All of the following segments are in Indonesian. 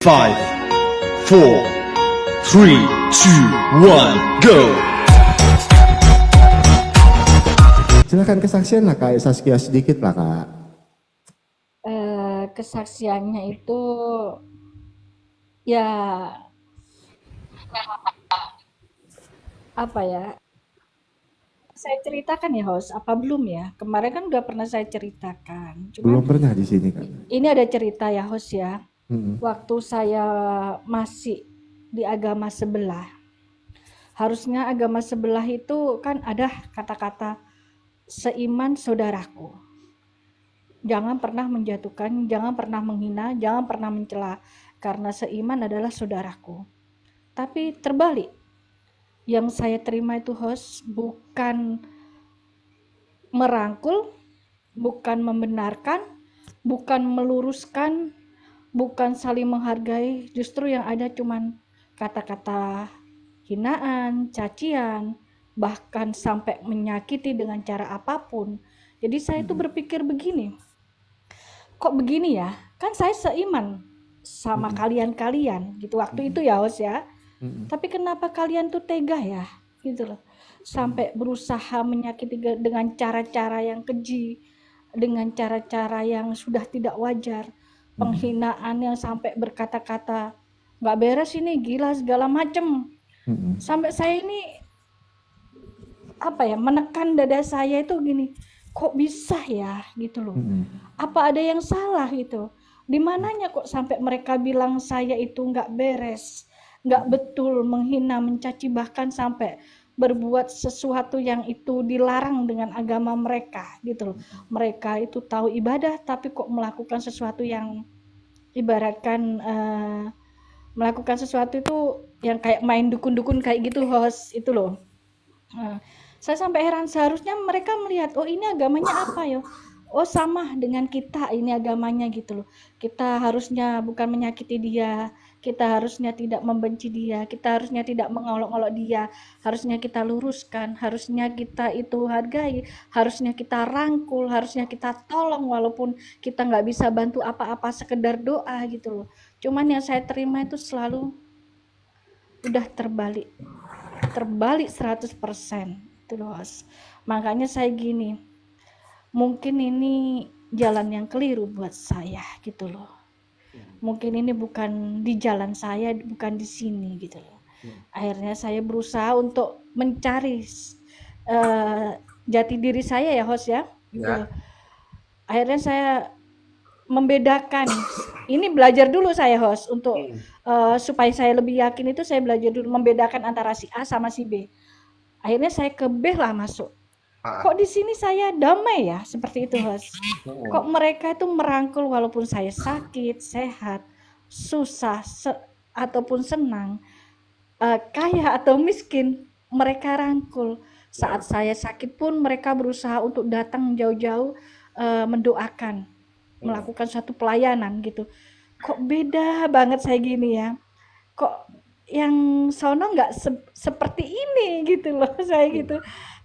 5, 4, 3, 2, 1, go! Silakan kesaksian lah Kak Saskia sedikit lah Kak. Kesaksiannya itu ya apa ya? Saya ceritakan ya host, apa belum ya? Kemarin kan udah pernah saya ceritakan. Belum Cuman pernah di sini Kak. ini ada cerita ya host ya. Mm-mm. Waktu saya masih di agama sebelah, harusnya agama sebelah itu kan ada kata-kata seiman saudaraku. Jangan pernah menjatuhkan, jangan pernah menghina, jangan pernah mencela, karena seiman adalah saudaraku. Tapi terbalik, yang saya terima itu host bukan merangkul, bukan membenarkan, bukan meluruskan, bukan saling menghargai, justru yang ada cuman kata-kata hinaan, cacian, bahkan sampai menyakiti dengan cara apapun. Jadi saya itu berpikir begini, kok begini ya? Kan saya seiman sama kalian-kalian gitu waktu itu ya host ya. Tapi kenapa kalian tuh tega ya? Gitu loh. Sampai berusaha menyakiti dengan cara-cara yang keji, dengan cara-cara yang sudah tidak wajar, penghinaan yang sampai berkata-kata nggak beres ini, gila segala macem. Sampai saya ini apa ya, menekan dada saya itu gini, kok bisa ya gitu loh. Apa ada yang salah gitu? Di mananya kok sampai mereka bilang saya itu nggak beres, nggak betul, menghina, mencaci, bahkan sampai berbuat sesuatu yang itu dilarang dengan agama mereka gitu loh. Mereka itu tahu ibadah tapi kok melakukan sesuatu yang ibaratkan melakukan sesuatu itu yang kayak main dukun-dukun kayak gitu host itu loh. Saya sampai heran, seharusnya mereka melihat, oh ini agamanya apa ya? Oh sama dengan kita ini agamanya gitu loh. Kita harusnya bukan menyakiti dia, kita harusnya tidak membenci dia, kita harusnya tidak mengolok-olok dia, harusnya kita luruskan, harusnya kita itu hargai, harusnya kita rangkul, harusnya kita tolong walaupun kita nggak bisa bantu apa-apa, sekedar doa gitu loh. Cuman yang saya terima itu selalu udah terbalik 100% itu loh. Makanya saya gini, mungkin ini jalan yang keliru buat saya gitu loh. Mungkin ini bukan di jalan saya, bukan di sini gitu loh. Akhirnya saya berusaha untuk mencari jati diri saya ya host ya gitu. Akhirnya saya membedakan, ini belajar dulu saya host untuk supaya saya lebih yakin itu, saya belajar dulu membedakan antara si A sama si B. Akhirnya saya ke B lah masuk. Kok di sini saya damai ya, seperti itu host. Kok mereka itu merangkul walaupun saya sakit, sehat, susah, ataupun senang, kaya atau miskin, mereka rangkul. Saat saya sakit pun mereka berusaha untuk datang jauh-jauh mendoakan, melakukan suatu pelayanan gitu. Kok beda banget saya gini ya. Kok yang sono nggak seperti ini gitu loh saya gitu.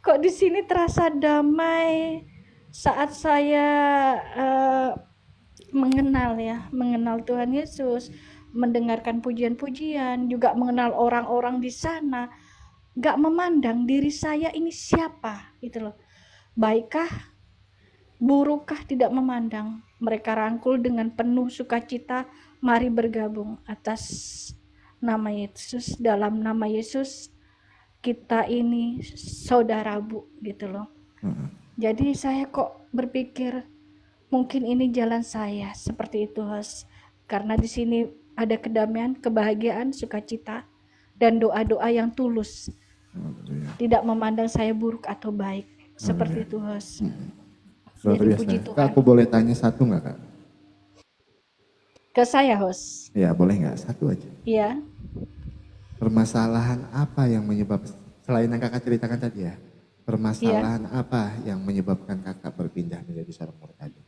Kok di sini terasa damai saat saya mengenal Tuhan Yesus, mendengarkan pujian-pujian, juga mengenal orang-orang di sana, nggak memandang diri saya ini siapa gitu loh. Baikkah, burukkah, tidak memandang. Mereka rangkul dengan penuh sukacita, mari bergabung atas nama Yesus, dalam nama Yesus kita ini saudara bu gitu loh. Jadi saya kok berpikir mungkin ini jalan saya seperti itu host, karena di sini ada kedamaian, kebahagiaan, sukacita, dan doa-doa yang tulus, tidak memandang saya buruk atau baik, seperti itu host. Luar Jadi biasa. puji Kak, Tuhan. aku boleh tanya satu nggak Kak? Ke saya host. Ya boleh nggak? Satu aja. Iya. Permasalahan apa yang menyebabkan, selain yang Kakak ceritakan tadi ya, permasalahan apa yang menyebabkan Kakak berpindah menjadi seorang murid agung?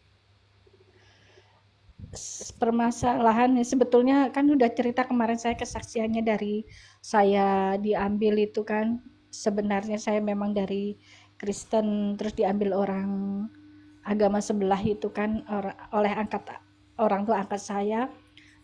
Permasalahan sebetulnya kan udah cerita kemarin saya kesaksiannya dari saya diambil itu kan, sebenarnya saya memang dari Kristen terus diambil orang agama sebelah itu kan oleh orang tua angkat saya,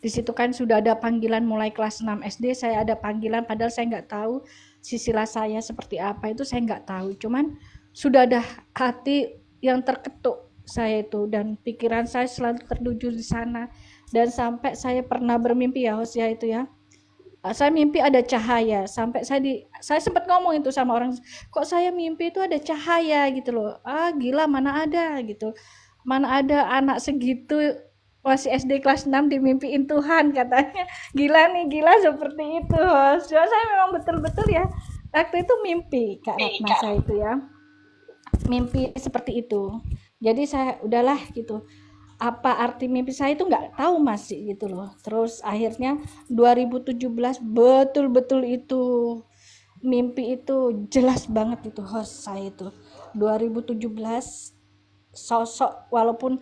Di situ kan sudah ada panggilan mulai kelas 6 SD, saya ada panggilan padahal saya nggak tahu sisilah saya seperti apa, itu saya nggak tahu. Cuman sudah ada hati yang terketuk saya itu, dan pikiran saya selalu tertuju di sana. Dan sampai saya pernah bermimpi ya host ya itu ya. Saya mimpi ada cahaya, sampai saya sempat ngomong itu sama orang, kok saya mimpi itu ada cahaya gitu loh. Ah gila, mana ada gitu. Mana ada anak segitu masih SD kelas 6 dimimpiin Tuhan katanya. Gila nih, gila seperti itu host. Ya, saya memang betul-betul ya waktu itu mimpi Kak Ratna saya itu ya. Mimpi seperti itu. Jadi saya udahlah gitu. Apa arti mimpi saya itu nggak tahu masih gitu loh. Terus akhirnya 2017 betul-betul itu mimpi itu jelas banget itu host saya itu. 2017 sosok walaupun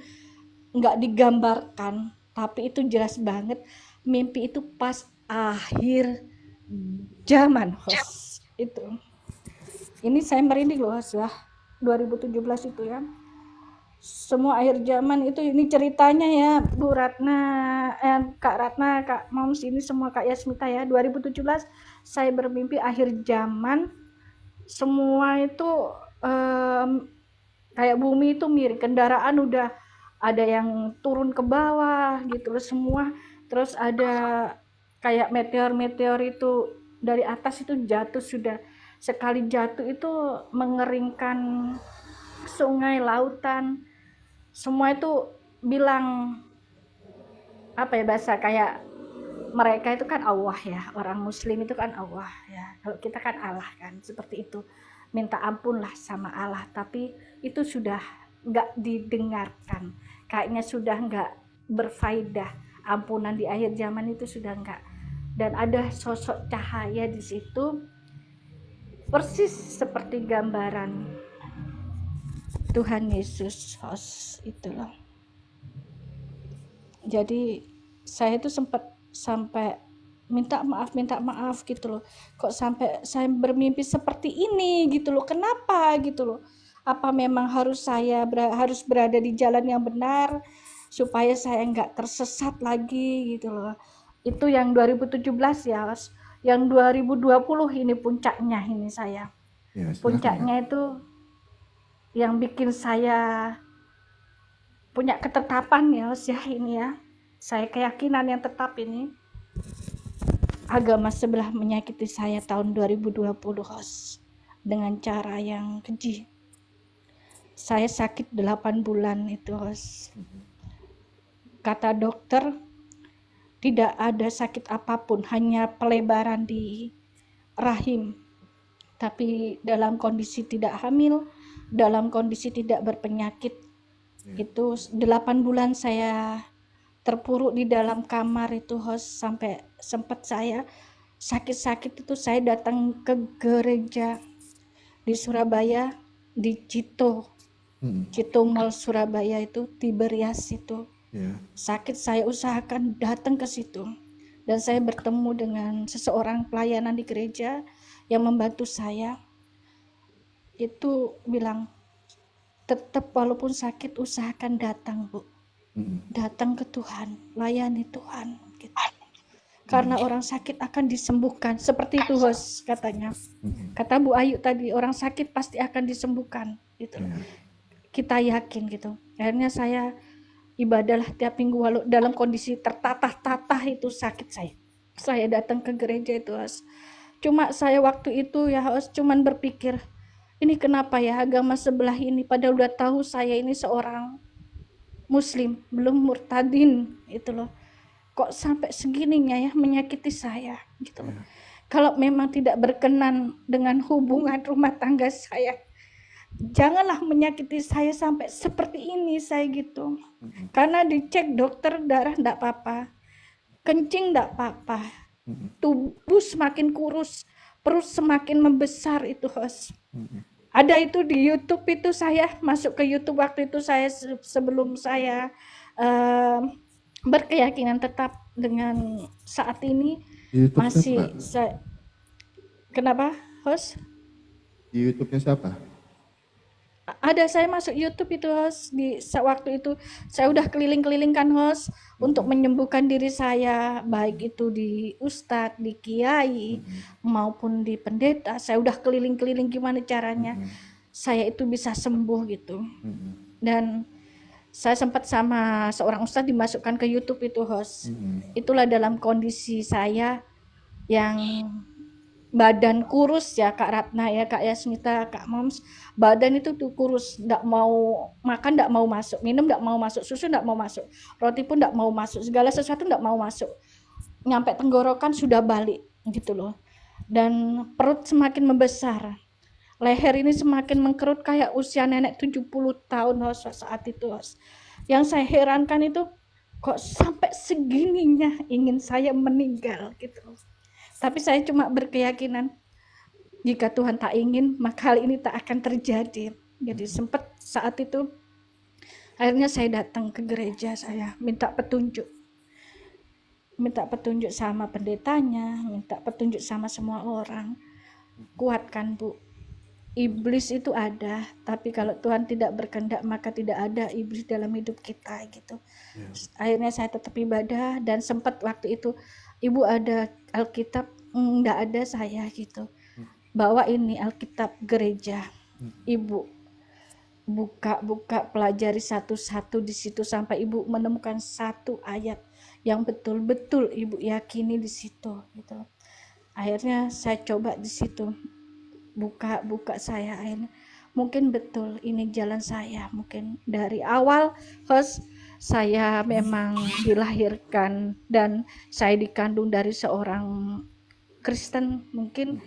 nggak digambarkan tapi itu jelas banget mimpi itu pas akhir zaman host itu. Ini saya merinding loh host ya, 2017 itu ya, semua akhir zaman itu. Ini ceritanya ya Bu Ratna, Kak Ratna, Kak Moms, ini semua Kak Yasmita ya. 2017 saya bermimpi akhir zaman, semua itu kayak bumi itu miring, kendaraan udah ada yang turun ke bawah gitu loh semua. Terus ada kayak meteor-meteor itu dari atas itu jatuh, sudah sekali jatuh itu mengeringkan sungai, lautan, semua itu bilang apa ya, bahasa kayak mereka itu kan Allah ya, orang muslim itu kan Allah ya, kalau kita kan Allah kan, seperti itu, minta ampun lah sama Allah, tapi itu sudah nggak didengarkan, kayaknya sudah nggak berfaedah, ampunan di akhir zaman itu sudah nggak. Dan ada sosok cahaya di situ persis seperti gambaran Tuhan Yesus host itu loh. Jadi saya itu sempat sampai minta maaf gitu loh, kok sampai saya bermimpi seperti ini gitu loh, kenapa gitu loh, apa memang harus berada di jalan yang benar supaya saya nggak tersesat lagi gitu loh. Itu yang 2017 ya host. Yang 2020 ini puncaknya, ini saya Ya, puncaknya itu yang bikin saya punya ketetapan ya host ya, ini ya, saya keyakinan yang tetap ini, agama sebelah menyakiti saya tahun 2020 host dengan cara yang keji. Saya sakit 8 bulan itu host. Kata dokter tidak ada sakit apapun, hanya pelebaran di rahim, tapi dalam kondisi tidak hamil, dalam kondisi tidak berpenyakit. Itu 8 bulan saya terpuruk di dalam kamar itu host, sampai sempat saya sakit-sakit itu saya datang ke gereja di Surabaya, di Cito Mall Surabaya itu, Tiberias itu. Sakit saya usahakan datang ke situ, dan saya bertemu dengan seseorang pelayanan di gereja yang membantu saya, itu bilang tetap walaupun sakit usahakan datang Bu, datang ke Tuhan, layani Tuhan gitu. Karena orang sakit akan disembuhkan, seperti itu host katanya. Kata Bu Ayu tadi, orang sakit pasti akan disembuhkan gitu. Kita yakin gitu. Akhirnya saya ibadahlah tiap minggu, walau dalam kondisi tertatah-tatah itu sakit saya datang ke gereja itu host. Cuma saya waktu itu ya host cuman berpikir, ini kenapa ya agama sebelah ini, padahal udah tahu saya ini seorang muslim, belum murtadin itu loh, kok sampai segininya ya menyakiti saya gitu loh. Kalau memang tidak berkenan dengan hubungan rumah tangga saya, janganlah menyakiti saya sampai seperti ini saya gitu. Karena dicek dokter darah enggak apa-apa, kencing enggak apa-apa, tubuh semakin kurus, perut semakin membesar itu host. Ada itu di YouTube itu, saya masuk ke YouTube waktu itu, saya sebelum saya berkeyakinan tetap dengan saat ini YouTube masih siapa? Kenapa host? Di YouTube-nya siapa? Ada, saya masuk YouTube itu host, waktu itu saya udah keliling-keliling kan host untuk menyembuhkan diri saya, baik itu di ustadz, di kiai maupun di pendeta. Saya udah keliling-keliling gimana caranya saya itu bisa sembuh gitu. Dan saya sempat sama seorang ustadz dimasukkan ke YouTube itu host. Itulah dalam kondisi saya yang badan kurus ya Kak Ratna ya, Kak Yasmita, Kak Moms, badan itu tuh kurus, nggak mau makan, nggak mau masuk, minum nggak mau masuk, susu nggak mau masuk, roti pun nggak mau masuk, segala sesuatu nggak mau masuk, nyampe tenggorokan sudah balik gitu loh. Dan perut semakin membesar, leher ini semakin mengkerut kayak usia nenek 70 tahun host saat itu host. Yang saya herankan itu kok sampai segininya ingin saya meninggal gitu. Tapi saya cuma berkeyakinan jika Tuhan tak ingin maka hal ini tak akan terjadi. Jadi sempat saat itu akhirnya saya datang ke gereja, saya minta petunjuk sama pendetanya, minta petunjuk sama semua orang. Kuatkan Bu, iblis itu ada, tapi kalau Tuhan tidak berkehendak maka tidak ada iblis dalam hidup kita gitu. Akhirnya saya tetap ibadah, dan sempat waktu itu Ibu ada Alkitab, enggak ada saya gitu. Bawa ini Alkitab gereja. Ibu buka pelajari satu-satu di situ sampai Ibu menemukan satu ayat yang betul-betul Ibu yakini di situ gitu. Akhirnya saya coba di situ. Buka saya akhirnya mungkin betul ini jalan saya. Mungkin dari awal host saya memang dilahirkan dan saya dikandung dari seorang Kristen, mungkin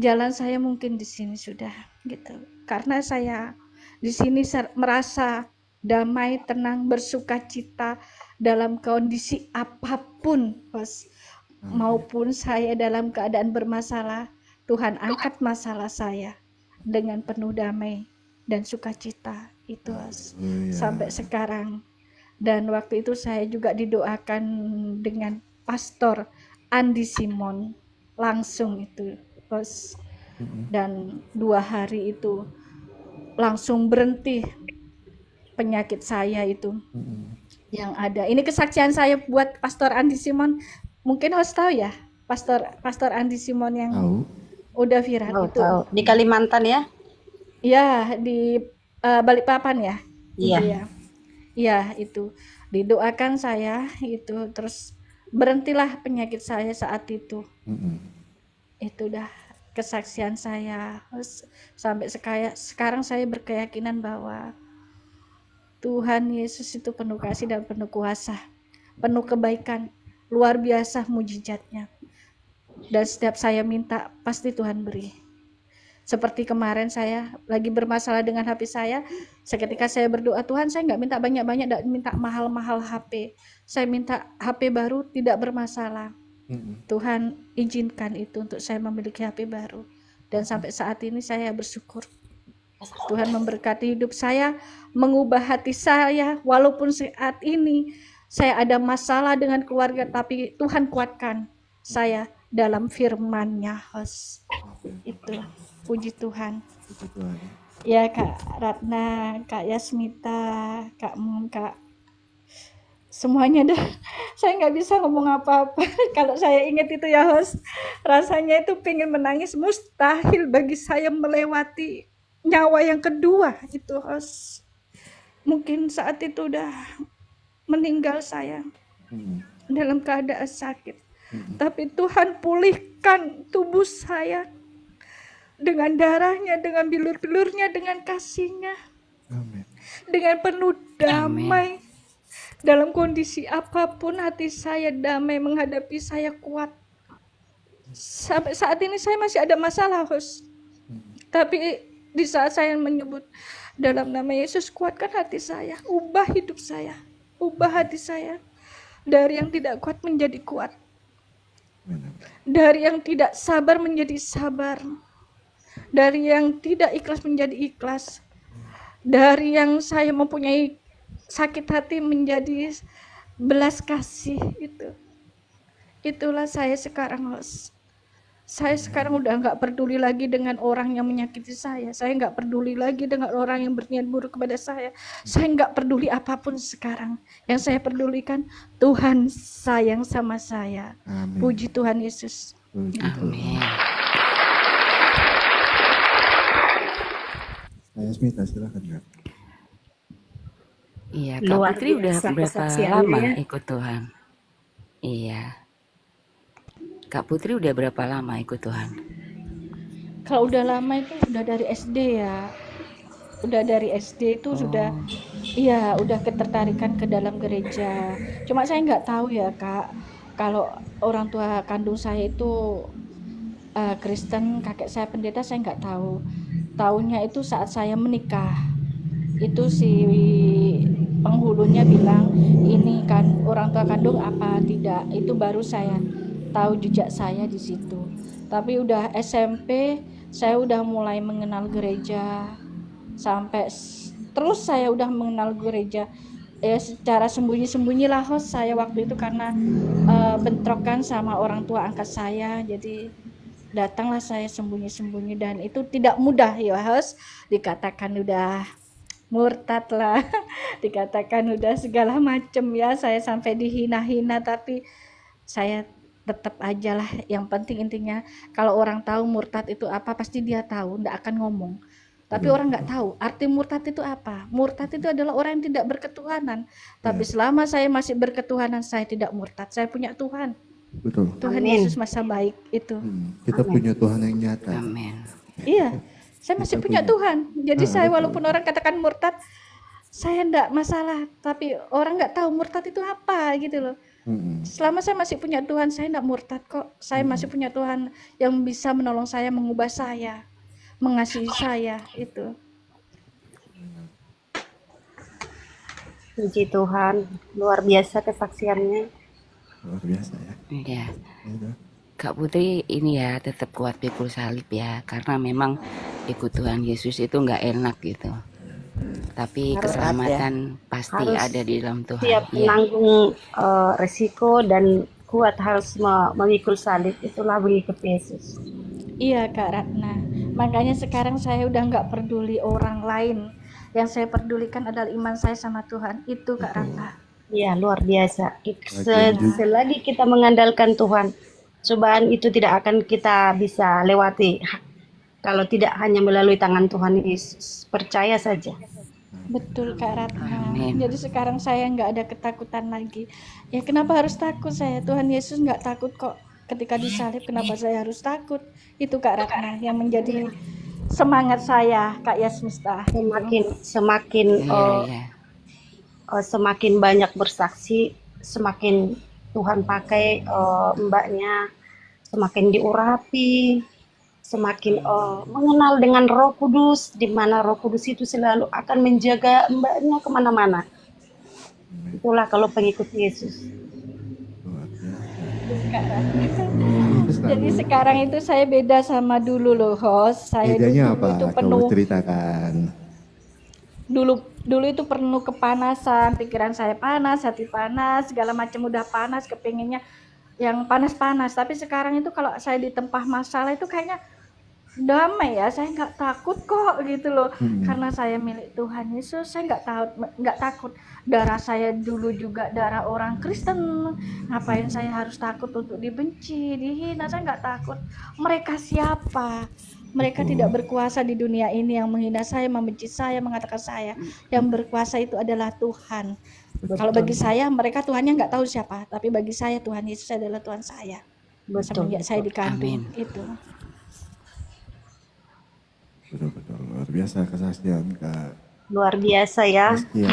jalan saya mungkin di sini sudah gitu. Karena saya di sini merasa damai, tenang, bersukacita dalam kondisi apapun host. Maupun saya dalam keadaan bermasalah, Tuhan angkat masalah saya dengan penuh damai dan sukacita itu sampai sekarang. Dan waktu itu saya juga didoakan dengan Pastor Andi Simon langsung itu bos. Dan 2 hari itu langsung berhenti penyakit saya itu yang ada. Ini kesaksian saya buat Pastor Andi Simon, mungkin host tahu ya, Pastor Andi Simon yang udah viral itu. Tahu. Di Kalimantan ya? Ya, di Balikpapan ya. Iya. Gitu ya. Iya, itu didoakan saya itu, terus berhentilah penyakit saya saat itu. Itu udah kesaksian saya. Sampai sekarang saya berkeyakinan bahwa Tuhan Yesus itu penuh kasih dan penuh kuasa, penuh kebaikan, luar biasa mujizatnya. Dan setiap saya minta pasti Tuhan beri. Seperti kemarin saya lagi bermasalah dengan HP saya, seketika saya berdoa, Tuhan saya nggak minta banyak-banyak, nggak minta mahal-mahal HP, saya minta HP baru tidak bermasalah. Tuhan izinkan itu untuk saya memiliki HP baru, dan sampai saat ini saya bersyukur. Tuhan memberkati hidup saya, mengubah hati saya, walaupun saat ini saya ada masalah dengan keluarga, tapi Tuhan kuatkan saya dalam firman-Nya. Itu puji Tuhan. Ya Kak Ratna, Kak Yasmita, Kak Mum, Kak, semuanya dah. Saya nggak bisa ngomong apa-apa. Kalau saya ingat itu ya host, rasanya itu pengen menangis. Mustahil bagi saya melewati nyawa yang kedua itu host. Mungkin saat itu udah meninggal saya dalam keadaan sakit. Tapi Tuhan pulihkan tubuh saya dengan darahnya, dengan bilur-bilurnya, dengan kasih-Nya. Amin. Dengan penuh damai. Amin. Dalam kondisi apapun hati saya damai, menghadapi saya kuat. Sampai saat ini saya masih ada masalah, host. Tapi di saat saya menyebut dalam nama Yesus, kuatkan hati saya, ubah hidup saya, ubah hati saya. Dari yang tidak kuat menjadi kuat. Dari yang tidak sabar menjadi sabar. Dari yang tidak ikhlas menjadi ikhlas. Dari yang saya mempunyai sakit hati menjadi belas kasih itu. Itulah saya sekarang, host. Saya sekarang udah nggak peduli lagi dengan orang yang menyakiti saya. Saya nggak peduli lagi dengan orang yang berniat buruk kepada saya. Saya nggak peduli apapun sekarang. Yang saya pedulikan, Tuhan sayang sama saya. Amin. Puji Tuhan Yesus. Puji Tuhan. Amin. Saya Smita, silakan Kak. Iya, Kak Luar Putri udah biasa berapa kesaksiannya lama ya. ikut Tuhan? Iya. Kak Putri udah berapa lama ikut Tuhan? Kalau udah lama itu udah dari SD ya. Udah dari SD itu sudah, iya udah ketertarikan ke dalam gereja. Cuma saya nggak tahu ya Kak, kalau orang tua kandung saya itu Kristen, kakek saya pendeta, saya nggak tahu. Taunya itu saat saya menikah, itu si penghulunya bilang ini kan orang tua kandung apa tidak, itu baru saya tahu jejak saya di situ. Tapi udah SMP saya udah mulai mengenal gereja, sampai terus saya udah mengenal gereja ya secara sembunyi-sembunyi lah host. Saya waktu itu karena bentrokan sama orang tua angkat saya, jadi datanglah saya sembunyi-sembunyi, dan itu tidak mudah ya host. Dikatakan udah murtad lah dikatakan udah segala macem ya, saya sampai dihina-hina, tapi saya tetap aja lah. Yang penting intinya kalau orang tahu murtad itu apa, pasti dia tahu, nggak akan ngomong. Tapi orang nggak tahu arti murtad itu apa. Murtad itu adalah orang yang tidak berketuhanan. Tapi selama saya masih berketuhanan, saya tidak murtad. Saya punya Tuhan. Betul. Tuhan Amin. Yesus Masa Baik itu. Kita punya Tuhan yang nyata. Amin. Iya, saya masih Kita punya punya. Tuhan. Jadi saya betul. walaupun orang katakan murtad, saya enggak masalah. Tapi orang nggak tahu murtad itu apa gitu loh. Selama saya masih punya Tuhan, saya enggak murtad kok. Saya masih punya Tuhan yang bisa menolong saya, mengubah saya, mengasihi saya itu. Puji Tuhan, luar biasa kesaksiannya. Luar biasa ya. Iya. Ya udah. Kak Putri ini ya tetap kuat pikul salib ya, karena memang ikut Tuhan Yesus itu nggak enak gitu. Tapi Harus keselamatan pasti Harus ada di dalam Tuhan. Siap Iya. menanggung resiko dan kuat harus memikul salib. Itulah mengikut Yesus. Iya Kak Ratna. Makanya sekarang saya udah nggak peduli orang lain. Yang saya pedulikan adalah iman saya sama Tuhan. Itu Kak Ratna. Iya, luar biasa. Lagi. Selagi kita mengandalkan Tuhan, cobaan itu tidak akan kita bisa lewati. Kalau tidak hanya melalui tangan Tuhan Yesus. Percaya saja. Betul Kak Ratna. Amin. Jadi sekarang saya nggak ada ketakutan lagi. Ya kenapa harus takut saya? Tuhan Yesus nggak takut kok. Ketika disalib, kenapa saya harus takut? Itu Kak Ratna yang menjadi semangat saya, Kak Yasmista. Semakin Iya. semakin banyak bersaksi, semakin Tuhan pakai mbaknya, semakin diurapi, semakin mengenal dengan Roh Kudus, di mana Roh Kudus itu selalu akan menjaga mbaknya kemana-mana. Itulah kalau pengikut Yesus. Luar biasa. Kak Ratna. Itu selalu. Jadi sekarang itu saya beda sama dulu loh host. Saya Bedanya dulu apa? itu Coba penuh, ceritakan. dulu itu penuh kepanasan, pikiran saya panas, hati panas, segala macam udah panas, kepengennya yang panas-panas. Tapi sekarang itu kalau saya ditempah masalah itu kayaknya damai ya, saya nggak takut kok gitu loh. Karena saya milik Tuhan Yesus, saya nggak takut. Darah saya dulu juga darah orang Kristen, ngapain saya harus takut untuk dibenci, dihina? Saya nggak takut. Mereka siapa? Mereka tidak berkuasa di dunia ini yang menghina saya, membenci saya, mengatakan saya. Yang berkuasa itu adalah Tuhan. Kalau bagi saya, mereka Tuhannya nggak tahu siapa, tapi bagi saya Tuhan Yesus adalah Tuhan saya. Betul. Semenjak saya dikandung itu. Betul-betul luar biasa kesaksian Kak Luar biasa ya. Zaskia.